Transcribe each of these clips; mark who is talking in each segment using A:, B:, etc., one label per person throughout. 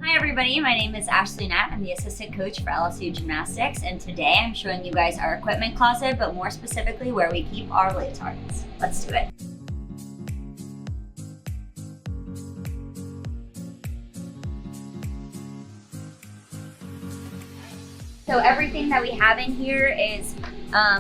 A: Hi everybody, my name is Ashleigh Gnat. I'm the assistant coach for LSU Gymnastics, and today I'm showing you guys our equipment closet, but more specifically where we keep our leotards. Let's do it. So everything that we have in here is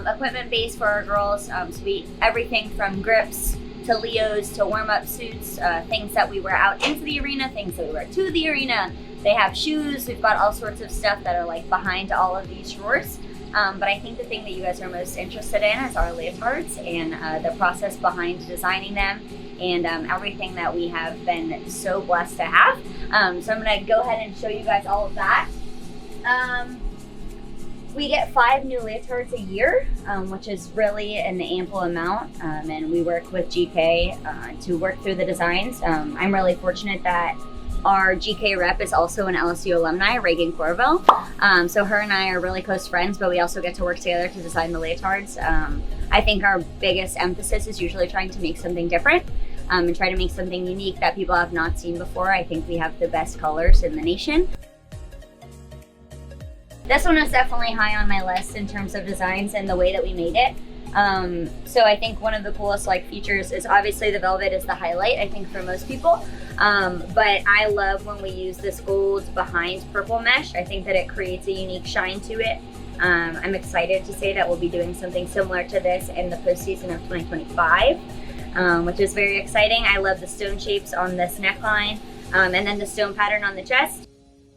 A: equipment based for our girls. Everything from grips to Leos to warm-up suits, things that we wear out into the arena, things that we wear to the arena. They have shoes. We've got all sorts of stuff that are like behind all of these drawers. But I think the thing that you guys are most interested in is our leotards and the process behind designing them and everything that we have been so blessed to have. So I'm gonna go ahead and show you guys all of that. We get 5 new leotards a year, which is really an ample amount, and we work with GK to work through the designs. I'm really fortunate that our GK rep is also an LSU alumni, Reagan Corville. So her and I are really close friends, but we also get to work together to design the leotards. I think our biggest emphasis is usually trying to make something different and try to make something unique that people have not seen before. I think we have the best colors in the nation. This one is definitely high on my list in terms of designs and the way that we made it. So I think one of the coolest features is obviously the velvet is the highlight, I think, for most people. But I love when we use this gold behind purple mesh. I think that it creates a unique shine to it. I'm excited to say that we'll be doing something similar to this in the postseason of 2025, which is very exciting. I love the stone shapes on this neckline and then the stone pattern on the chest.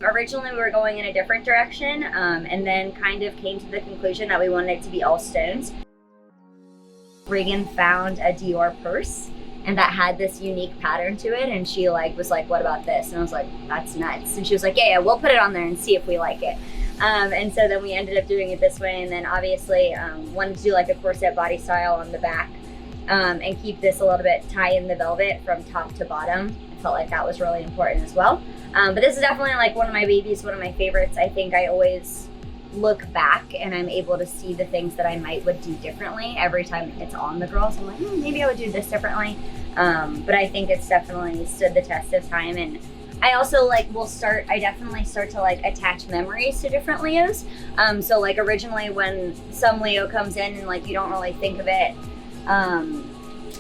A: Originally, we were going in a different direction and then kind of came to the conclusion that we wanted it to be all stones. Reagan found a Dior purse and that had this unique pattern to it, and she was like, what about this? And I was like, that's nuts. And she was like, yeah, we'll put it on there and see if we like it. And so then we ended up doing it this way, and then obviously wanted to do a corset body style on the back and keep this a little bit tie in the velvet from top to bottom. I felt like that was really important as well. But this is definitely one of my babies, one of my favorites. I think I always look back and I'm able to see the things that I would do differently every time it's on the girls. I'm like, maybe I would do this differently. But I think it's definitely stood the test of time. And I also I definitely start to attach memories to different Leos. So originally when some Leo comes in and you don't really think of it,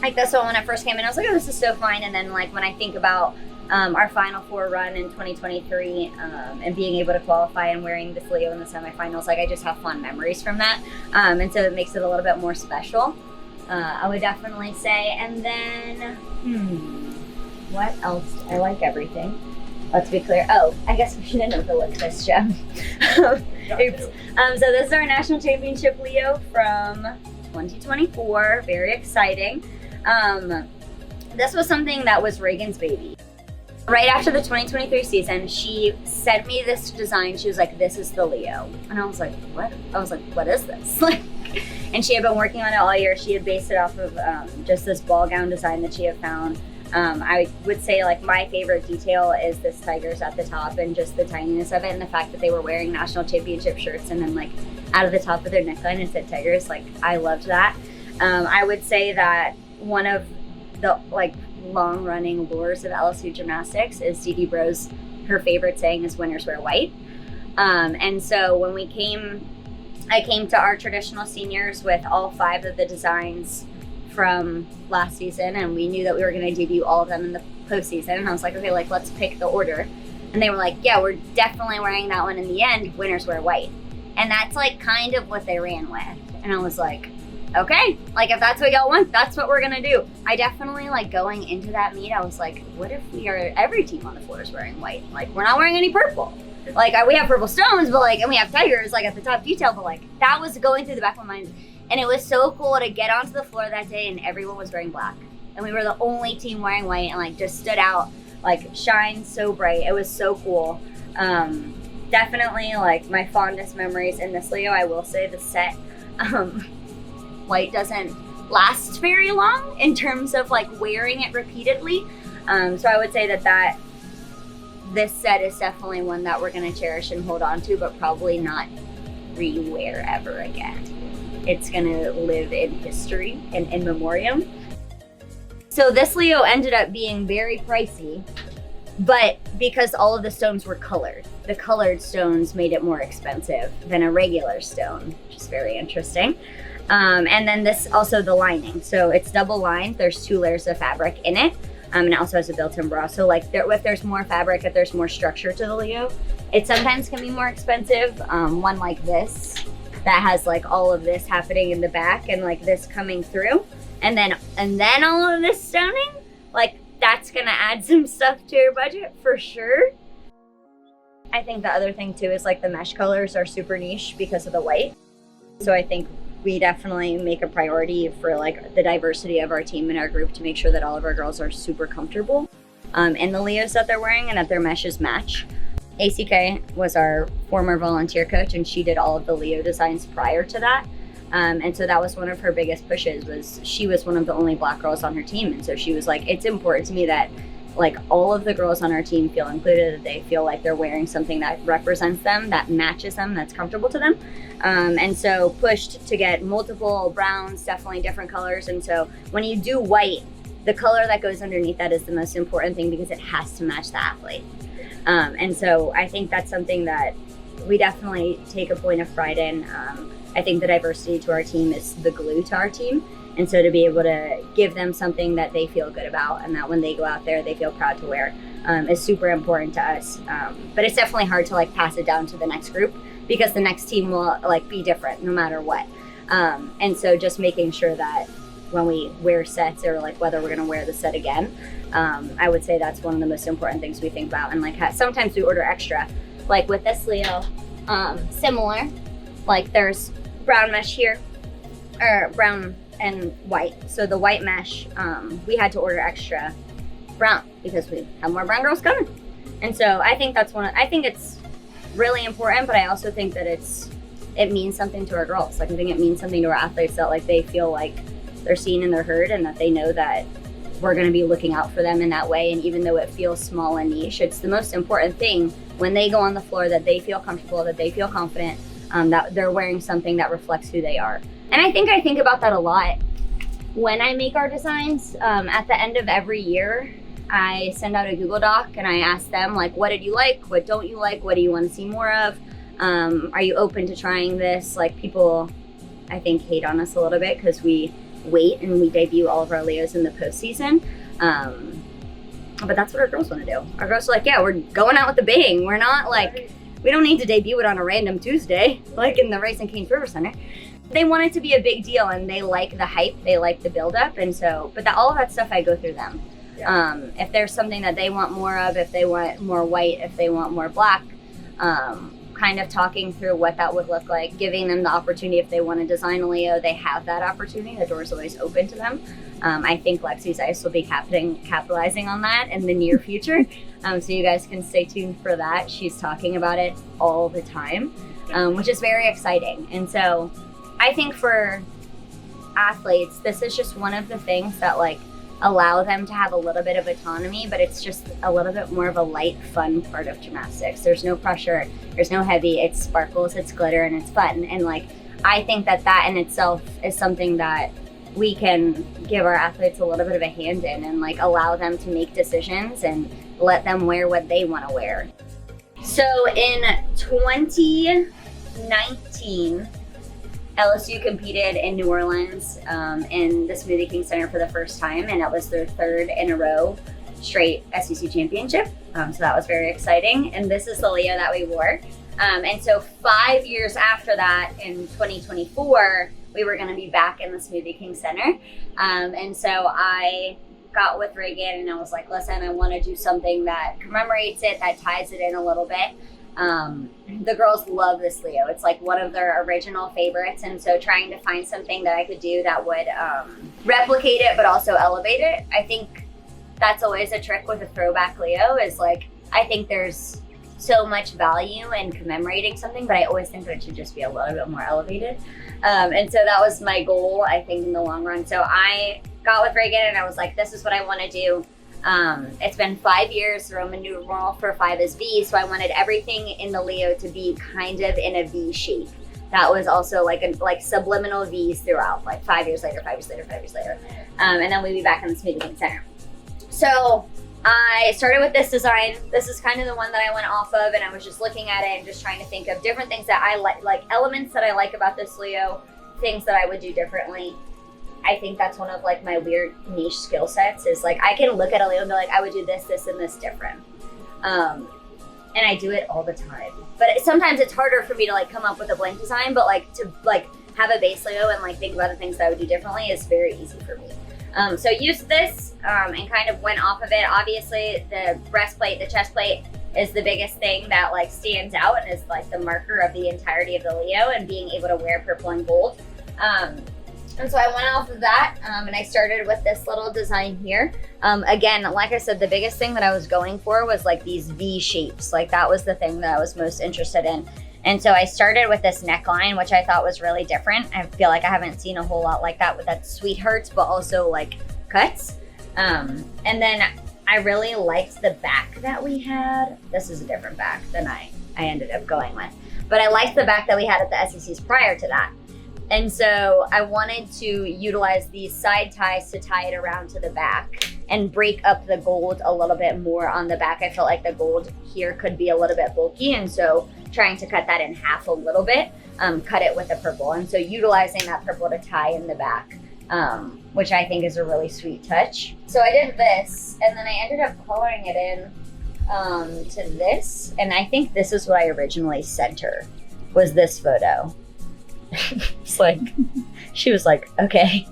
A: like this one, when I first came in, I was like, oh, this is so fine. And then when I think about our Final Four run in 2023 and being able to qualify and wearing this Leo in the semifinals, I just have fond memories from that. And so it makes it a little bit more special, I would definitely say. And then, what else? I like everything. Let's be clear. Oh, I guess we should overlook this gem. Oops. So this is our national championship Leo from 2024. Very exciting. This was something that was Reagan's baby. Right after the 2023 season, she sent me this design. She was like, this is the Leo. And I was like, what? I was like, what is this? And she had been working on it all year. She had based it off of just this ball gown design that she had found. I would say my favorite detail is this tigers at the top and just the tininess of it, and the fact that they were wearing national championship shirts and then out of the top of their neckline it said tigers. I loved that. I would say that one of the long-running lures of LSU Gymnastics is Dee Bros. Her favorite saying is winners wear white. And so when I came to our traditional seniors with all 5 of the designs from last season, and we knew that we were going to debut all of them in the postseason. And I was like, okay, let's pick the order. And they were like, yeah, we're definitely wearing that one in the end. Winners wear white. And that's kind of what they ran with. And I was like, okay, if that's what y'all want, that's what we're gonna do. I definitely going into that meet, I was like, what if every team on the floor is wearing white? We're not wearing any purple. We have purple stones, but and we have tigers at the top detail, but that was going through the back of my mind. And it was so cool to get onto the floor that day and everyone was wearing black. And we were the only team wearing white and just stood out, shine so bright. It was so cool. Definitely my fondest memories in this Leo. I will say the set, white doesn't last very long in terms of wearing it repeatedly. So I would say that this set is definitely one that we're going to cherish and hold on to, but probably not re-wear ever again. It's going to live in history and in memoriam. So this Leo ended up being very pricey. But because all of the stones were colored, the colored stones made it more expensive than a regular stone, which is very interesting. And then this, also the lining. So it's double lined. There's 2 layers of fabric in it. And it also has a built-in bra. So like if there's more fabric, if there's more structure to the Leo, it sometimes can be more expensive. One like this that has like all of this happening in the back and like this coming through. And then all of this stoning, like that's gonna add some stuff to your budget for sure. I think the other thing too is like the mesh colors are super niche because of the white. So I think we definitely make a priority for like the diversity of our team and our group to make sure that all of our girls are super comfortable in the Leos that they're wearing and that their meshes match. ACK was our former volunteer coach, and she did all of the Leo designs prior to that. And so that was one of her biggest pushes, was she was one of the only Black girls on her team. And so she was like, it's important to me that like all of the girls on our team feel included, that they feel like they're wearing something that represents them, that matches them, that's comfortable to them. And so pushed to get multiple browns, definitely different colors. And so when you do white, the color that goes underneath that is the most important thing because it has to match the athlete. And so I think that's something that we definitely take a point of pride in. I think the diversity to our team is the glue to our team. And so to be able to give them something that they feel good about and that when they go out there, they feel proud to wear is super important to us. But it's definitely hard to like pass it down to the next group because the next team will like be different no matter what. And so just making sure that when we wear sets or like whether we're gonna wear the set again, I would say that's one of the most important things we think about. And like sometimes we order extra, like with this Leo, similar, like there's brown mesh here, or brown and white. So the white mesh, we had to order extra brown because we have more brown girls coming. And so I think that's I think it's really important, but I also think that it means something to our girls. Like I think it means something to our athletes that like they feel like they're seen and they're heard and that they know that we're gonna be looking out for them in that way. And even though it feels small and niche, it's the most important thing when they go on the floor that they feel comfortable, that they feel confident, that they're wearing something that reflects who they are. And I think about that a lot when I make our designs. At the end of every year, I send out a Google Doc and I ask them like, what did you like? What don't you like? What do you want to see more of? Are you open to trying this? Like people, I think, hate on us a little bit because we wait and we debut all of our Leos in the postseason. But that's what our girls want to do. Our girls are like, yeah, we're going out with a bang. We're not like, we don't need to debut it on a random Tuesday, like in the Rice and Canes River Center. They want it to be a big deal and they like the hype, they like the buildup. And so, but all of that stuff, I go through them. Yeah. If there's something that they want more of, if they want more white, if they want more black, kind of talking through what that would look like, giving them the opportunity. If they want to design a Leo, they have that opportunity. The door's always open to them. I think Lexi's Ice will be capitalizing on that in the near future. So you guys can stay tuned for that. She's talking about it all the time, which is very exciting. And so I think for athletes, this is just one of the things that like allow them to have a little bit of autonomy, but it's just a little bit more of a light, fun part of gymnastics. There's no pressure, there's no heavy, it's sparkles, it's glitter, and it's fun. And like, I think that in itself is something that we can give our athletes a little bit of a hand in and like allow them to make decisions and let them wear what they want to wear. So in 2019, LSU competed in New Orleans in the Smoothie King Center for the first time, and it was their third in a row straight SEC championship. So that was very exciting. And this is the Leo that we wore. And so 5 years after that, in 2024, we were going to be back in the Smoothie King Center. And so I got with Reagan and I was like, listen, I want to do something that commemorates it, that ties it in a little bit. The girls love this Leo. It's like one of their original favorites. And so trying to find something that I could do that would replicate it, but also elevate it. I think that's always a trick with a throwback Leo is like, I think there's so much value in commemorating something, but I always think that it should just be a little bit more elevated. And so that was my goal, I think, in the long run. So I got with Reagan and I was like, this is what I want to do. It's been 5 years. The Roman numeral for 5 is V. So I wanted everything in the Leo to be kind of in a V shape. That was also like subliminal V's throughout, like 5 years later, 5 years later, 5 years later. And then we'd be back in the Smoothie King Center. So I started with this design. This is kind of the one that I went off of, and I was just looking at it and just trying to think of different things that I like elements that I like about this Leo, things that I would do differently. I think that's one of like my weird niche skill sets is like I can look at a Leo and be like, I would do this, this, and this different. And I do it all the time. But sometimes it's harder for me to like come up with a blank design, but like to like have a base Leo and like think about the things that I would do differently is very easy for me. So I used this and kind of went off of it. Obviously the breastplate, the chest plate is the biggest thing that like stands out and is like the marker of the entirety of the Leo and being able to wear purple and gold. And so I went off of that and I started with this little design here. Again, like I said, the biggest thing that I was going for was like these V shapes. Like that was the thing that I was most interested in. And so I started with this neckline, which I thought was really different. I feel like I haven't seen a whole lot like that with that sweethearts, but also like cuts. And then I really liked the back that we had. This is a different back than I ended up going with. But I liked the back that we had at the SECs prior to that. And so I wanted to utilize these side ties to tie it around to the back and break up the gold a little bit more on the back. I felt like the gold here could be a little bit bulky. And so trying to cut that in half a little bit, cut it with the purple. And so utilizing that purple to tie in the back, which I think is a really sweet touch. So I did this and then I ended up coloring it in to this. And I think this is what I originally sent her, was this photo. It's like, she was like, okay.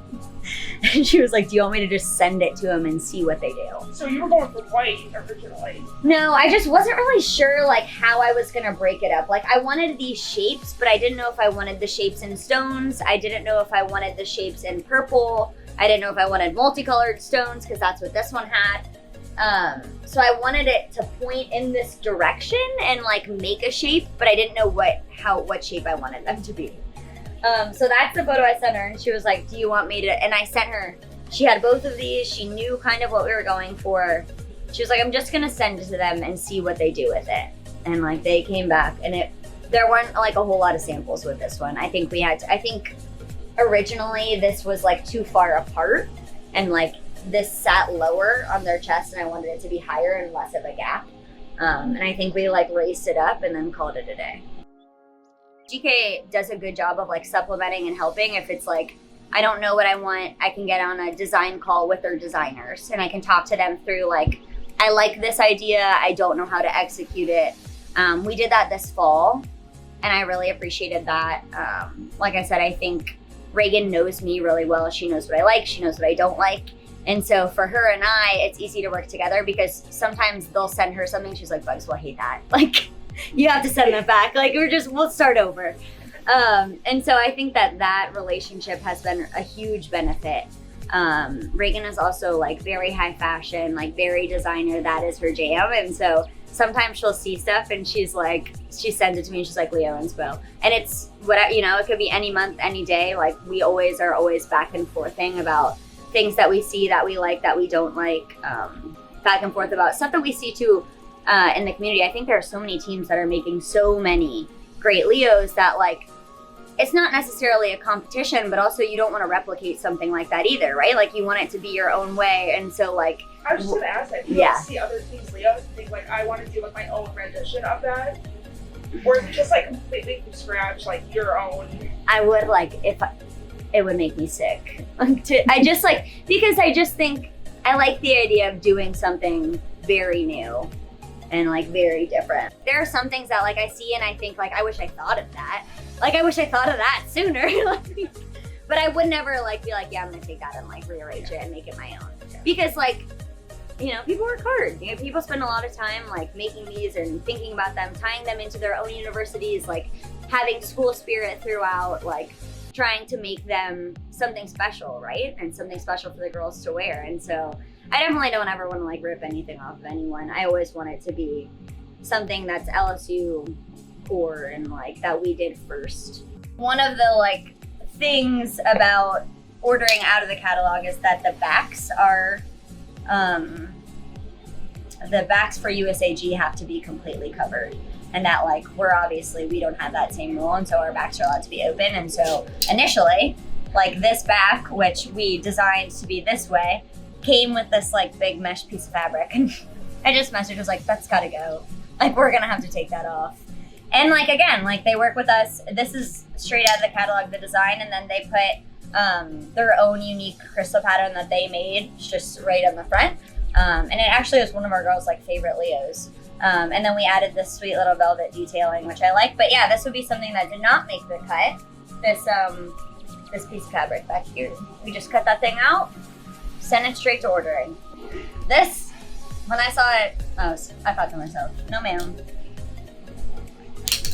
A: And she was like, do you want me to just send it to him and see what they do?
B: So you were going for white originally?
A: No, I just wasn't really sure like how I was gonna break it up. Like I wanted these shapes, but I didn't know if I wanted the shapes in stones. I didn't know if I wanted the shapes in purple. I didn't know if I wanted multicolored stones because that's what this one had. So I wanted it to point in this direction and like make a shape, but I didn't know what shape I wanted them to be. So that's the photo I sent her, and she was like, do you want me to, and I sent her, she had both of these, she knew kind of what we were going for. She was like, I'm just gonna send it to them and see what they do with it. And like they came back and there weren't like a whole lot of samples with this one. I think originally this was like too far apart and like this sat lower on their chest and I wanted it to be higher and less of a gap. And I think we like raised it up and then called it a day. GK does a good job of like supplementing and helping. If it's like, I don't know what I want, I can get on a design call with their designers and I can talk to them through like, I like this idea, I don't know how to execute it. We did that this fall and I really appreciated that. Like I said, I think Reagan knows me really well. She knows what I like, she knows what I don't like. And so for her and I, it's easy to work together because sometimes they'll send her something, she's like, Bugs, well, I hate that. Like, you have to send them back. Like we'll start over. And so I think that relationship has been a huge benefit. Reagan is also like very high fashion, like very designer. That is her jam. And so sometimes she'll see stuff and she sends it to me and she's like, Leo inspo. And it's it could be any month, any day. Like we are always back and forthing about things that we see that we like, that we don't like, back and forth about stuff that we see too. In the community. I think there are so many teams that are making so many great Leos that like, it's not necessarily a competition, but also you don't want to replicate something like that either, right? Like you want it to be your own way. And so like,
B: I was just gonna ask that. Do you see other teams Leos and think like, I want to do like my own rendition of that? Or is it just like completely from scratch, like your own?
A: I would like, it would make me sick. Because I just think, I like the idea of doing something very new and like very different. There are some things that like I see and I think like, I wish I thought of that. Like I wish I thought of that sooner. But I would never like be like, yeah, I'm gonna take that and like rearrange it and make it my own. Because like, people work hard. People spend a lot of time like making these and thinking about them, tying them into their own universities, like having school spirit throughout, like trying to make them something special, right? And something special for the girls to wear. And so I definitely don't ever want to like rip anything off of anyone. I always want it to be something that's LSU core and like that we did first. One of the like things about ordering out of the catalog is that the backs are, the backs for USAG have to be completely covered. And that like, we don't have that same rule. And so our backs are allowed to be open. And so initially, like this back, which we designed to be this way, came with this like big mesh piece of fabric, and I just messaged, was like, that's gotta go. Like, we're gonna have to take that off. And like, again, like they work with us. This is straight out of the catalog, the design, and then they put their own unique crystal pattern that they made just right on the front. And it actually was one of our girls' like favorite Leos. And then we added this sweet little velvet detailing, which I like. But yeah, this would be something that did not make the cut. This piece of fabric back here. We just cut that thing out, sent it straight to ordering. This, when I saw it, I thought to myself, no ma'am.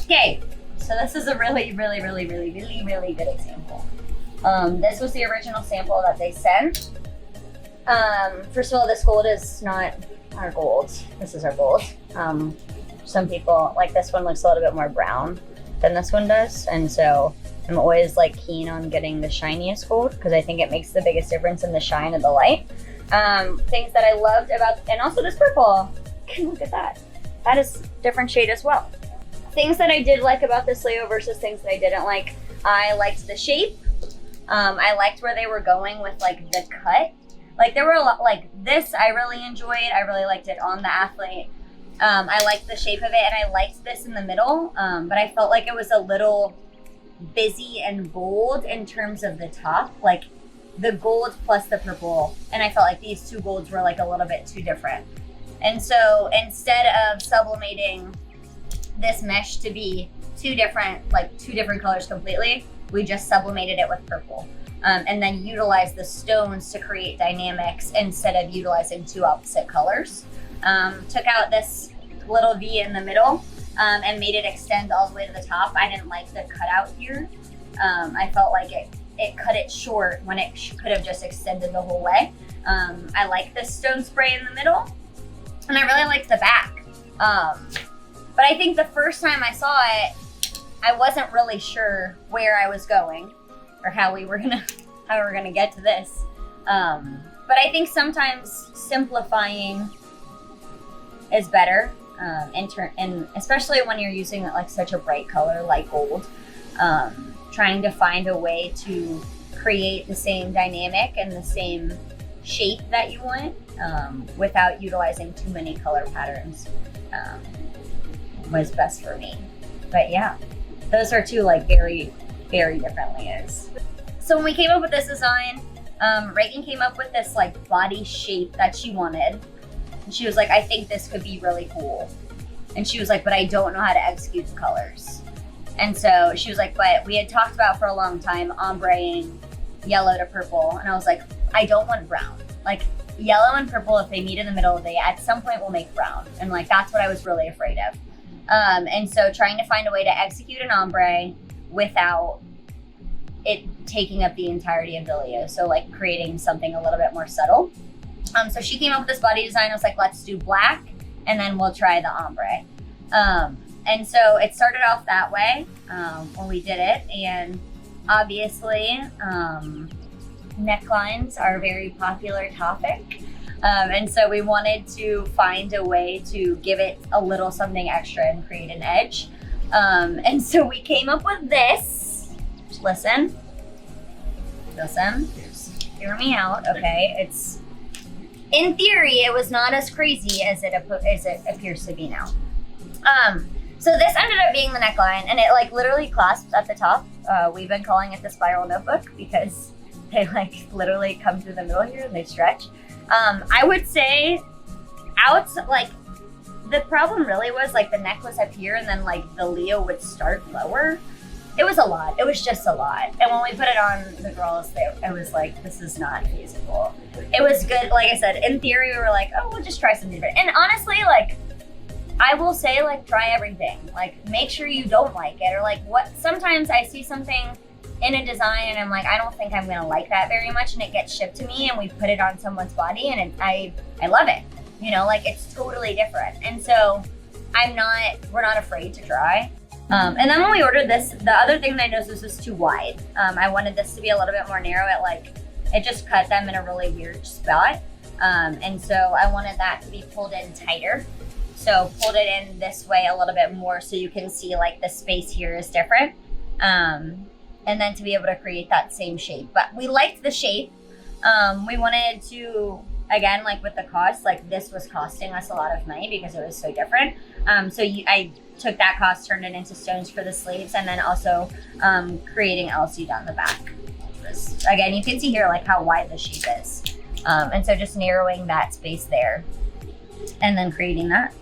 A: Okay, so this is a really, really, really, really, really, really good example. This was the original sample that they sent. First of all, this gold is not our gold. This is our gold. Some people, like this one looks a little bit more brown than this one does. And so I'm always like keen on getting the shiniest gold because I think it makes the biggest difference in the shine of the light. Things that I loved about, and also this purple, look at that. That is a different shade as well. Things that I did like about this Leo versus things that I didn't like. I liked the shape. I liked where they were going with like the cut. Like there were a lot, like this I really enjoyed. I really liked it on the athlete. I liked the shape of it, and I liked this in the middle, but I felt like it was a little busy and bold in terms of the top, like the gold plus the purple, and I felt like these two golds were like a little bit too different. And so instead of sublimating this mesh to be two different colors completely, we just sublimated it with purple. And then utilize the stones to create dynamics instead of utilizing two opposite colors. Took out this little V in the middle and made it extend all the way to the top. I didn't like the cutout here. I felt like it cut it short when it could have just extended the whole way. I like this stone spray in the middle, and I really liked the back. But I think the first time I saw it, I wasn't really sure where I was going or how we were gonna get to this. But I think sometimes simplifying is better, and especially when you're using like such a bright color like gold. Trying to find a way to create the same dynamic and the same shape that you want without utilizing too many color patterns was best for me. But yeah, those are two like very, very different Leos. So when we came up with this design, Reagan came up with this like body shape that she wanted. And she was like, I think this could be really cool. And she was like, but I don't know how to execute the colors. And so she was like, but we had talked about for a long time ombreing yellow to purple. And I was like, I don't want brown. Like yellow and purple, if they meet in the middle, they at some point will make brown. And like, that's what I was really afraid of. And so trying to find a way to execute an ombre without it taking up the entirety of the Leo. So like creating something a little bit more subtle. So she came up with this body design. I was like, let's do black and then we'll try the ombre. And so it started off that way when we did it. And obviously necklines are a very popular topic. And so we wanted to find a way to give it a little something extra and create an edge. And so we came up with this. Listen, hear me out, okay? It's, in theory, it was not as crazy as it appears to be now. So this ended up being the neckline, and it like literally clasps at the top. We've been calling it the spiral notebook because they like literally come through the middle here and they stretch. I would say like the problem really was like the neck was up here and then like the Leo would start lower. It was a lot. It was just a lot. And when we put it on the girls, it was like, this is not feasible. It was good. Like I said, in theory, we were like, oh, we'll just try something different. And honestly, like, I will say, like, try everything. Like, make sure you don't like it. Or like sometimes I see something in a design and I'm like, I don't think I'm going to like that very much. And it gets shipped to me and we put it on someone's body and I love it. You know, like it's totally different. And so we're not afraid to try. And then when we ordered this, the other thing that I noticed was this was too wide. I wanted this to be a little bit more narrow. It just cut them in a really weird spot. And so I wanted that to be pulled in tighter. So pulled it in this way a little bit more so you can see like the space here is different. And then to be able to create that same shape. But we liked the shape. We wanted to again, like with the cost, like this was costing us a lot of money because it was so different. I took that cost, turned it into stones for the sleeves, and then also creating LSU down the back. Again, you can see here like how wide the shape is. And so just narrowing that space there and then creating that.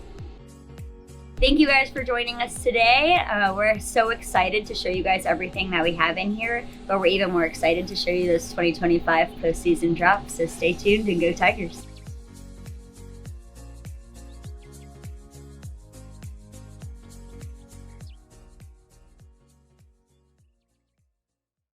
A: Thank you guys for joining us today. We're so excited to show you guys everything that we have in here, but we're even more excited to show you those 2025 postseason drops. So stay tuned and go Tigers.